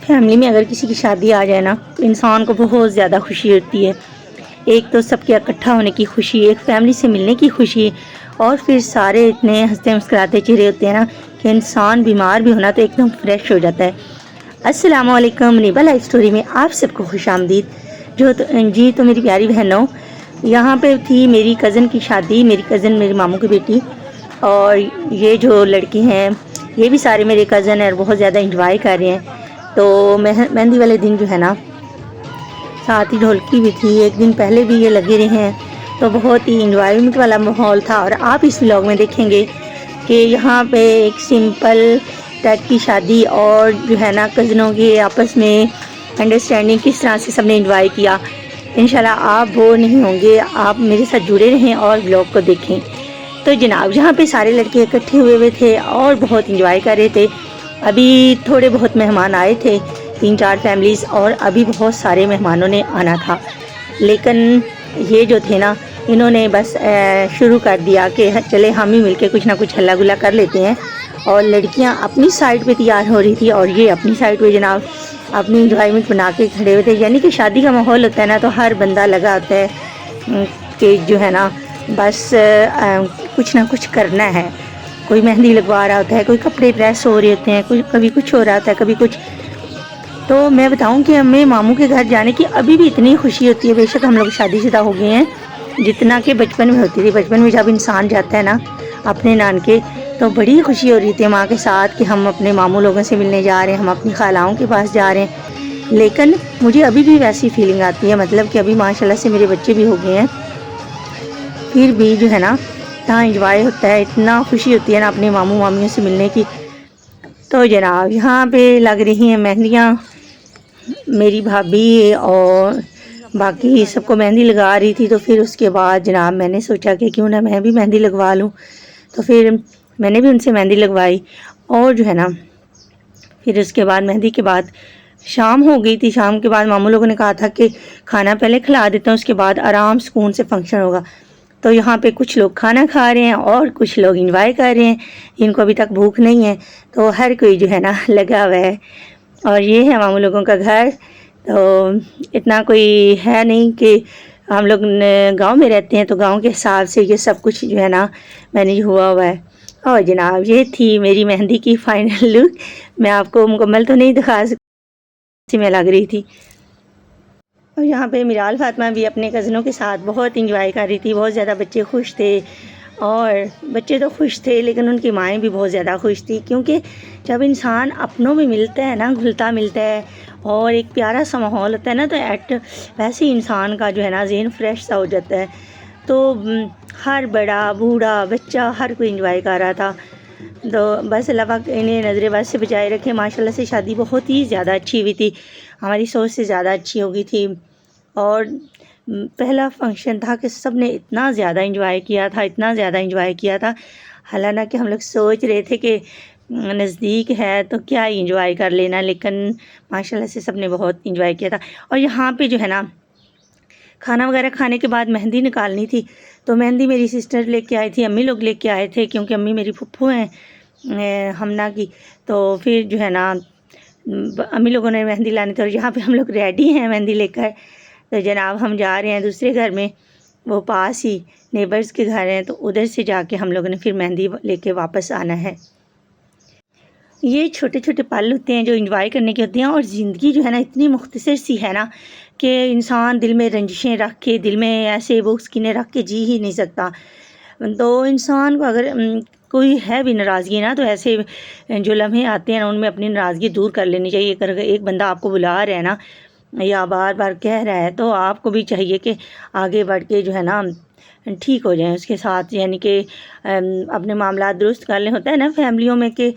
Family میں اگر کسی کی شادی آ جائے نا تو انسان کو بہت زیادہ خوشی ہوتی ہے. ایک تو سب کے اکٹھا ہونے کی خوشی، ایک فیملی سے ملنے کی خوشی، اور پھر سارے اتنے ہنستے مسکراتے چہرے ہوتے ہیں نا کہ انسان بیمار بھی ہونا تو ایک دم فریش ہو جاتا ہے. السلام علیکم، نیبا لائف سٹوری میں آپ سب کو خوش آمدید. تو میری پیاری بہنوں، یہاں پہ تھی میری کزن کی شادی، میری کزن میرے ماموں کی بیٹی، اور یہ جو لڑکی ہیں یہ بھی سارے میرے کزن ہیں اور بہت زیادہ انجوائے کر رہے ہیں. تو مہندی والے دن جو ہے نا ساتھ ہی ڈھولکی بھی تھی، ایک دن پہلے بھی یہ لگے رہے ہیں، تو بہت ہی انجوائمنٹ والا ماحول تھا. اور آپ اس ولاگ میں دیکھیں گے کہ یہاں پہ ایک سمپل ٹائپ کی شادی اور جو ہے نا کزنوں کے آپس میں انڈرسٹینڈنگ کس طرح سے سب نے انجوائے کیا. انشاءاللہ آپ بور نہیں ہوں گے، آپ میرے ساتھ جڑے رہیں اور ولاگ کو دیکھیں. تو جناب یہاں پہ سارے لڑکے اکٹھے ہوئے تھے اور بہت انجوائے کر رہے تھے. ابھی تھوڑے بہت مہمان آئے تھے، 3-4 فیملیز، اور ابھی بہت سارے مہمانوں نے آنا تھا. لیکن یہ جو تھے نا انہوں نے بس شروع کر دیا کہ چلے ہم ہی مل کے کچھ نہ کچھ ہلا گلا کر لیتے ہیں. اور لڑکیاں اپنی سائڈ پہ تیار ہو رہی تھی اور یہ اپنی سائڈ پہ جناب اپنی انجوائمنٹ بنا کے کھڑے ہوئے تھے. یعنی کہ شادی کا ماحول ہوتا ہے نا تو ہر بندہ لگا ہوتا ہے کہ جو ہے نا بس کچھ نہ کچھ کرنا ہے. کوئی مہندی لگوا رہا ہوتا ہے، کوئی کپڑے پریس ہو رہے ہوتے ہیں، کبھی کچھ ہو رہا ہوتا ہے، کبھی کچھ. تو میں بتاؤں کہ ہمیں ماموں کے گھر جانے کی ابھی بھی اتنی خوشی ہوتی ہے، بے شک ہم لوگ شادی شدہ ہو گئے ہیں، جتنا کہ بچپن میں ہوتی تھی. بچپن میں جب انسان جاتا ہے نا اپنے نانکے تو بڑی خوشی ہو رہی تھی ماں کے ساتھ کہ ہم اپنے ماموں لوگوں سے ملنے جا رہے ہیں، ہم اپنی خالاؤں کے پاس جا رہے ہیں. لیکن مجھے ابھی بھی ویسی فیلنگ آتی ہے، مطلب کہ ابھی ماشاءاللہ سے میرے بچے بھی ہو گئے ہیں، پھر بھی جو ہے نا اتنا انجوائے ہوتا ہے، اتنا خوشی ہوتی ہے نا اپنے ماموں مامیوں سے ملنے کی. تو جناب یہاں پہ لگ رہی ہیں مہندیاں، میری بھابھی اور باقی سب کو مہندی لگا رہی تھی. تو پھر اس کے بعد جناب میں نے سوچا کہ کیوں نہ میں بھی مہندی لگوا لوں. تو پھر میں نے بھی ان سے مہندی لگوائی. اور جو ہے نا پھر اس کے بعد مہندی کے بعد شام ہو گئی تھی. شام کے بعد ماموں لوگوں نے کہا تھا کہ کھانا پہلے کھلا دیتا ہوں، اس کے بعد آرام سکون سے فنکشن ہوگا. تو یہاں پہ کچھ لوگ کھانا کھا رہے ہیں اور کچھ لوگ انجوائے کر رہے ہیں، ان کو ابھی تک بھوک نہیں ہے. تو ہر کوئی جو ہے نا لگا ہوا ہے. اور یہ ہے ماموں لوگوں کا گھر. تو اتنا کوئی ہے نہیں کہ ہم لوگ گاؤں میں رہتے ہیں تو گاؤں کے حساب سے یہ سب کچھ جو ہے نا مینیج ہوا ہے. اور جناب یہ تھی میری مہندی کی فائنل لک. میں آپ کو مکمل تو نہیں دکھا سکتی، میں لگ رہی تھی. اور یہاں پہ میرال فاطمہ بھی اپنے کزنوں کے ساتھ بہت انجوائے کر رہی تھی. بہت زیادہ بچے خوش تھے، اور بچے تو خوش تھے لیکن ان کی مائیں بھی بہت زیادہ خوش تھی، کیونکہ جب انسان اپنوں میں ملتا ہے نا، گھلتا ملتا ہے اور ایک پیارا سا ماحول ہوتا ہے نا، تو ویسے ہی انسان کا جو ہے نا ذہن فریش سا ہو جاتا ہے. تو ہر بڑا بوڑھا بچہ ہر کوئی انجوائے کر رہا تھا. تو بس اللہ پاک انہیں نظر بد سے بچائے رکھے. ماشاءاللہ سے شادی بہت ہی زیادہ اچھی ہوئی تھی، ہماری سوچ سے زیادہ اچھی ہو گئی تھی. اور پہلا فنکشن تھا کہ سب نے اتنا زیادہ انجوائے کیا تھا، اتنا زیادہ انجوائے کیا تھا. حالانکہ ہم لوگ سوچ رہے تھے کہ نزدیک ہے تو کیا انجوائے کر لینا، لیکن ماشاءاللہ سے سب نے بہت انجوائے کیا تھا. اور یہاں پہ جو ہے نا کھانا وغیرہ کھانے کے بعد مہندی نکالنی تھی. تو مہندی میری سسٹر لے کے آئی تھی، امی لوگ لے کے آئے تھے، کیونکہ امی میری پھپھو ہیں ہمنا کی. تو پھر جو ہے نا امی لوگوں نے مہندی لانی تھی. اور یہاں پہ ہم لوگ ریڈی ہیں مہندی لے کر. تو جناب ہم جا رہے ہیں دوسرے گھر میں، وہ پاس ہی نیبرز کے گھر ہیں، تو ادھر سے جا کے ہم لوگوں نے پھر مہندی لے کے واپس آنا ہے. یہ چھوٹے چھوٹے پل ہوتے ہیں جو انجوائے کرنے کے ہوتے ہیں. اور زندگی جو ہے نا اتنی مختصر سی ہے نا کہ انسان دل میں رنجشیں رکھ کے، دل میں ایسے بغض کینے رکھ کے جی ہی نہیں سکتا. تو انسان کو اگر کوئی ہے بھی ناراضگی نا، تو ایسے جو لمحے آتے ہیں نا ان میں اپنی ناراضگی دور کر لینی چاہیے. اگر ایک بندہ آپ کو بلا رہا ہے نا یا بار بار کہہ رہا ہے تو آپ کو بھی چاہیے کہ آگے بڑھ کے جو ہے نا ٹھیک ہو جائیں اس کے ساتھ. یعنی کہ اپنے معاملات درست کر لیں. ہوتا ہے نا فیملیوں میں کہ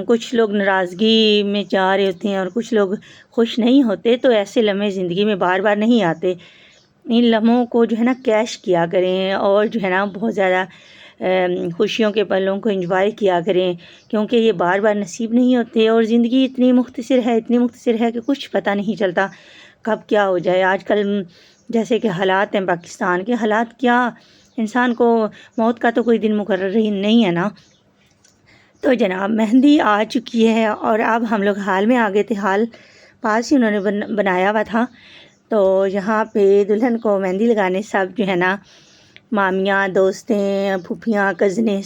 کچھ لوگ ناراضگی میں جا رہے ہوتے ہیں اور کچھ لوگ خوش نہیں ہوتے، تو ایسے لمحے زندگی میں بار بار نہیں آتے. ان لمحوں کو جو ہے نا کیش کیا کریں اور جو ہے نا بہت زیادہ خوشیوں کے پلوں کو انجوائے کیا کریں، کیونکہ یہ بار بار نصیب نہیں ہوتے. اور زندگی اتنی مختصر ہے، اتنی مختصر ہے کہ کچھ پتہ نہیں چلتا کب کیا ہو جائے. آج کل جیسے کہ حالات ہیں پاکستان کے حالات، کیا انسان کو موت کا تو کوئی دن مقرر ہی نہیں ہے نا. تو جناب مہندی آ چکی ہے اور اب ہم لوگ حال میں آ گئے تھے. حال پاس ہی انہوں نے بنایا ہوا تھا. تو یہاں پہ دلہن کو مہندی لگانے سب جو ہے نا مامیاں، دوستیں، پھوپھیاں، کزنیں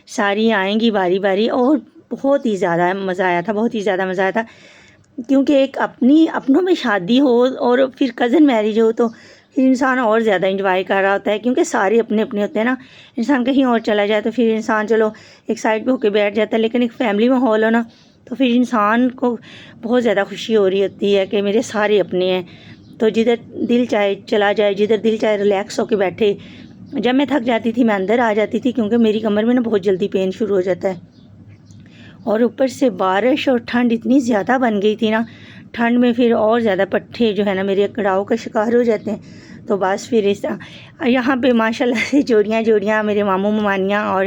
ساری آئیں گی باری باری. اور بہت ہی زیادہ مزہ آیا تھا، بہت ہی زیادہ مزہ آیا تھا. کیونکہ ایک اپنوں میں شادی ہو اور پھر کزن میرج ہو تو پھر انسان اور زیادہ انجوائے کر رہا ہوتا ہے. کیونکہ سارے اپنے اپنے ہوتے ہیں نا. انسان کہیں اور چلا جائے تو پھر انسان چلو ایک سائڈ پہ ہو کے بیٹھ جاتا ہے، لیکن ایک فیملی ماحول ہو نا تو پھر انسان کو بہت زیادہ خوشی ہو رہی ہوتی ہے کہ میرے سارے اپنے ہیں. تو جدھر دل چاہے چلا جائے، جدھر دل چاہے ریلیکس ہو کے بیٹھے. جب میں تھک جاتی تھی میں اندر آ جاتی تھی، کیونکہ میری کمر میں نا بہت جلدی پین شروع ہو جاتا ہے. اور اوپر سے بارش اور ٹھنڈ اتنی زیادہ بن گئی تھی نا، ٹھنڈ میں پھر اور زیادہ پٹھے جو ہے نا میرے کڑاؤ کا شکار ہو جاتے ہیں. تو بس پھر اس طرح یہاں پہ ماشاءاللہ سے جوڑیاں میرے ماموں ممانیاں اور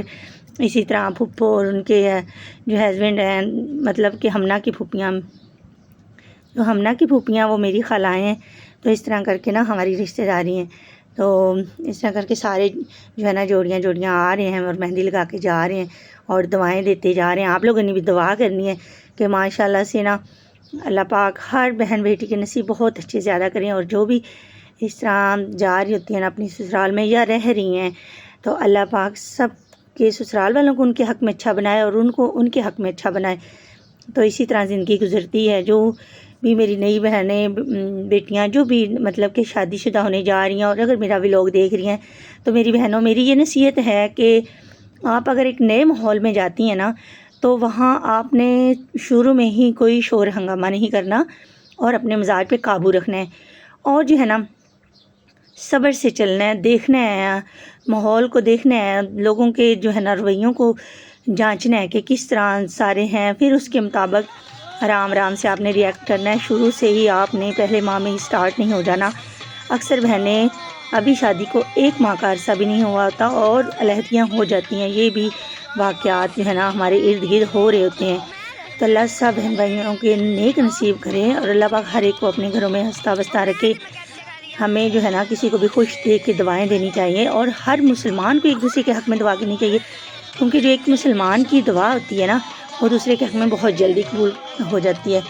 اسی طرح پھپھو اور ان کے جو ہسبینڈ ہیں، مطلب کہ ہمنا کی پھوپھیاں وہ میری خالائیں ہیں. تو اس طرح کر کے نا ہماری رشتہ داری ہیں. تو اس طرح کر کے سارے جو ہے نا جوڑیاں آ رہے ہیں اور مہندی لگا کے جا رہے ہیں اور دعائیں دیتے جا رہے ہیں. آپ لوگوں نے بھی دعا کرنی ہے کہ ماشاءاللہ سے نا اللہ پاک ہر بہن بیٹی کے نصیب بہت اچھے زیادہ کریں. اور جو بھی اس طرح جا رہی ہوتی ہیں اپنی سسرال میں یا رہ رہی ہیں تو اللہ پاک سب کے سسرال والوں کو ان کے حق میں اچھا بنائے اور ان کو ان کے حق میں اچھا بنائے. تو اسی طرح زندگی گزرتی ہے. جو بھی میری نئی بہنیں بیٹیاں جو بھی مطلب کہ شادی شدہ ہونے جا رہی ہیں اور اگر میرا ولاگ دیکھ رہی ہیں تو میری بہنوں میری یہ نصیحت ہے کہ آپ اگر ایک نئے ماحول میں جاتی ہیں نا تو وہاں آپ نے شروع میں ہی کوئی شور ہنگامہ نہیں کرنا اور اپنے مزاج پہ قابو رکھنا ہے. اور جو ہے نا صبر سے چلنا ہے، دیکھنا ہے ماحول کو، دیکھنا ہے لوگوں کے جو ہے نا رویوں کو جانچنا ہے کہ کس طرح سارے ہیں. پھر اس کے مطابق آرام سے آپ نے ریئیکٹ کرنا ہے. شروع سے ہی آپ نے پہلے ماہ میں ہی اسٹارٹ نہیں ہو جانا. اکثر بہنیں ابھی شادی کو 1 ماہ کا عرصہ بھی نہیں ہوا ہوتا اور علیحدگیاں ہو جاتی ہیں. یہ بھی واقعات جو ہے نا ہمارے ارد گرد ہو رہے ہوتے ہیں. تو اللہ سب بہن بھائیوں کے نیک نصیب کرے اور اللہ پاک ہر ایک کو اپنے گھروں میں ہنستا بستا رکھے. ہمیں جو ہے نا کسی کو بھی خوش دیکھ کے دعائیں دینی چاہیے اور ہر مسلمان کو ایک دوسرے کے حق میں دعا کرنی چاہیے. کیونکہ جو ایک مسلمان کی دعا ہوتی ہے نا وہ دوسرے کے حق میں بہت جلدی قبول ہو جاتی ہے.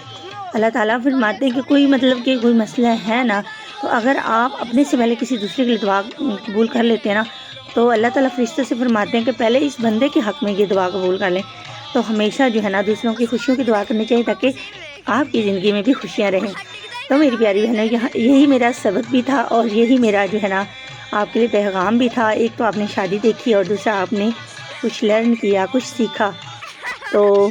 اللہ تعالیٰ فرماتے ہیں کہ کوئی مطلب کہ کوئی مسئلہ ہے نا تو اگر آپ اپنے سے پہلے کسی دوسرے کے لیے دعا قبول کر لیتے ہیں نا تو اللہ تعالیٰ فرشتوں سے فرماتے ہیں کہ پہلے اس بندے کے حق میں یہ دعا قبول کر لیں. تو ہمیشہ جو ہے نا دوسروں کی خوشیوں کی دعا کرنی چاہیے تاکہ آپ کی زندگی میں بھی خوشیاں رہیں. تو میری پیاری بہنوں یہی میرا سبق بھی تھا اور یہی میرا جو ہے نا آپ کے لیے پیغام بھی تھا. ایک تو آپ نے شادی دیکھی اور دوسرا آپ نے کچھ لرن کیا، کچھ سیکھا. تو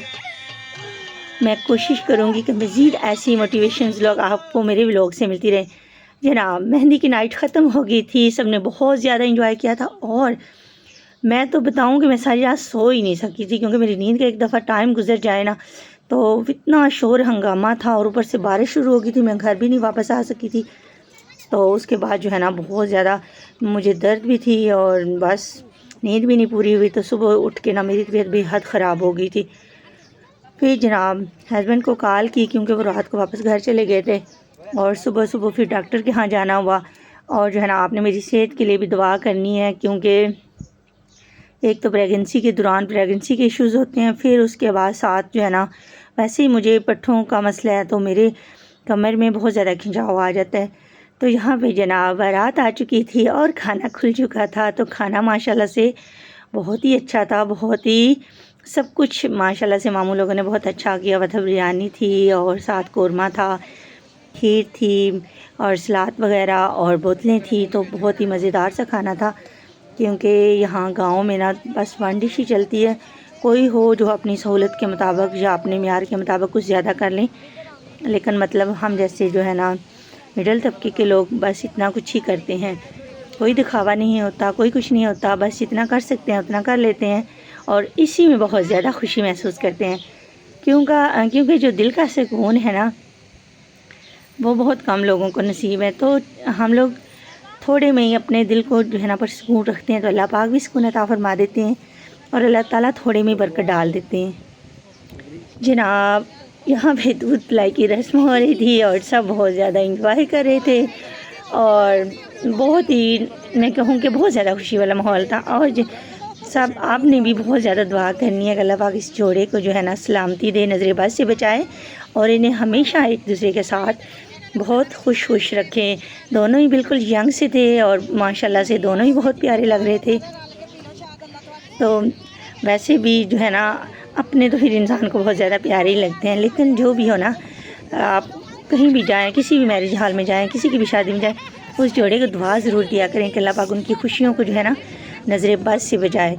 میں کوشش کروں گی کہ مزید ایسی موٹیویشنز لوگ آپ کو میرے ولاگ سے ملتی رہے. جناب مہندی کی نائٹ ختم ہو گئی تھی، سب نے بہت زیادہ انجوائے کیا تھا اور میں تو بتاؤں کہ میں ساری رات سو ہی نہیں سکی تھی کیونکہ میری نیند کا ایک دفعہ ٹائم گزر جائے نا تو اتنا شور ہنگامہ تھا اور اوپر سے بارش شروع ہو گئی تھی، میں گھر بھی نہیں واپس آ سکی تھی. تو اس کے بعد جو ہے نا بہت زیادہ مجھے درد بھی تھی اور بس نیند بھی نہیں پوری ہوئی. تو صبح اٹھ کے نا میری طبیعت بے حد خراب ہو گئی تھی. پھر جناب ہسبینڈ کو کال کی کیونکہ وہ رات کو واپس گھر چلے گئے تھے اور صبح پھر ڈاکٹر کے ہاں جانا ہوا. اور جو ہے نا آپ نے میری صحت کے لیے بھی دعا کرنی ہے کیونکہ ایک تو پریگنسی کے دوران پریگنسی کے ایشوز ہوتے ہیں، پھر اس کے بعد ساتھ جو ہے نا ویسے ہی مجھے پٹھوں کا مسئلہ ہے تو میرے کمر میں بہت زیادہ کھنچاؤ آ جاتا ہے. تو یہاں پہ جناب بارات آ چکی تھی اور کھانا کھل چکا تھا. تو کھانا ماشاءاللہ سے بہت ہی اچھا تھا، بہت ہی سب کچھ ماشاءاللہ سے ماموں لوگوں نے بہت اچھا کیا ہوا تھا. بریانی تھی اور ساتھ قورمہ تھا، کھیر تھی اور سلاد وغیرہ اور بوتلیں تھیں. تو بہت ہی مزیدار سا کھانا تھا کیونکہ یہاں گاؤں میں نا بس 1 ڈش ہی چلتی ہے. کوئی ہو جو اپنی سہولت کے مطابق یا اپنے معیار کے مطابق کچھ زیادہ کر لیں، لیکن مطلب ہم جیسے جو ہے نا مڈل طبقے کے لوگ بس اتنا کچھ ہی کرتے ہیں. کوئی دکھاوا نہیں ہوتا، کوئی کچھ نہیں ہوتا، بس جتنا کر سکتے ہیں اتنا کر لیتے ہیں اور اسی میں بہت زیادہ خوشی محسوس کرتے ہیں. کیونکہ جو دل کا سکون ہے نا وہ بہت کم لوگوں کو نصیب ہے. تو ہم لوگ تھوڑے میں ہی اپنے دل کو جو ہے نا پرسکون رکھتے ہیں تو اللہ پاک بھی سکون عطا فرما دیتے ہیں اور اللہ تعالیٰ تھوڑے میں برکت ڈال دیتے ہیں. جناب یہاں پہ دودھ پلائی کی رسم ہو رہی تھی اور سب بہت زیادہ انجوائے کر رہے تھے اور بہت ہی میں کہوں کہ بہت زیادہ خوشی والا ماحول تھا. اور سب آپ نے بھی بہت زیادہ دعا کرنی ہے کہ اللہ پاک اس جوڑے کو جو ہے نا سلامتی دے، نظر بد سے بچائے، اور انہیں ہمیشہ ایک دوسرے کے ساتھ بہت خوش رکھیں۔ دونوں ہی بالکل ینگ سے تھے اور ماشاءاللہ سے دونوں ہی بہت پیارے لگ رہے تھے۔ تو ویسے بھی جو ہے نا اپنے تو پھر انسان کو بہت زیادہ پیارے ہی لگتے ہیں، لیکن جو بھی ہو نا، آپ کہیں بھی جائیں، کسی بھی میرج ہال میں جائیں، کسی کی بھی شادی میں جائیں، اس جوڑے کو دعا ضرور دیا کریں کہ اللہ پاک ان کی خوشیوں کو جو ہے نا نظر بد سے بچائے۔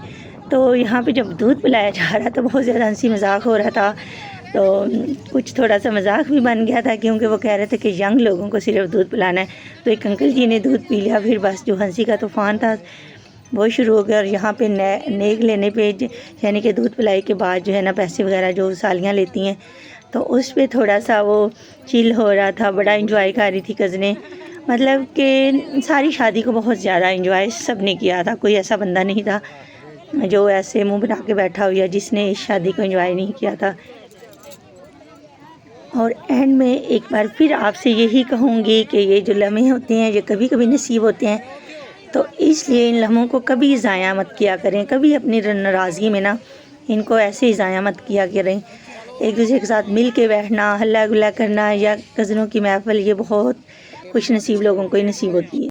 تو یہاں پہ جب دودھ پلایا جا رہا تھا بہت زیادہ ہنسی مذاق ہو رہا تھا، تو کچھ تھوڑا سا مذاق بھی بن گیا تھا، کیونکہ وہ کہہ رہے تھے کہ ینگ لوگوں کو صرف دودھ پلانا ہے۔ تو ایک انکل جی نے دودھ پی لیا، پھر بس جو ہنسی کا طوفان تھا وہ شروع ہو گیا، اور یہاں پہ نیک لینے پہ یعنی کہ دودھ پلائی کے بعد جو ہے نا پیسے وغیرہ جو سالیاں لیتی ہیں، تو اس پہ تھوڑا سا وہ چل ہو رہا تھا، بڑا انجوائے کر رہی تھی کزنیں، مطلب کہ ساری شادی کو بہت زیادہ انجوائے سب نے کیا تھا، کوئی ایسا بندہ نہیں تھا جو ایسے منہ بنا کے بیٹھا ہو یا جس نے اس شادی کو انجوائے نہیں کیا تھا۔ اور اینڈ میں ایک بار پھر آپ سے یہی کہوں گی کہ یہ جو لمحے ہوتے ہیں یہ کبھی کبھی نصیب ہوتے ہیں، تو اس لیے ان لمحوں کو کبھی ضائع مت کیا کریں، کبھی اپنی ناراضگی میں نا ان کو ایسے ہی ضائع مت کیا کریں۔ ایک دوسرے کے ساتھ مل کے بیٹھنا، ہلا گلا کرنا یا کزنوں کی محفل، یہ بہت خوش نصیب لوگوں کو ہی نصیب ہوتی ہے۔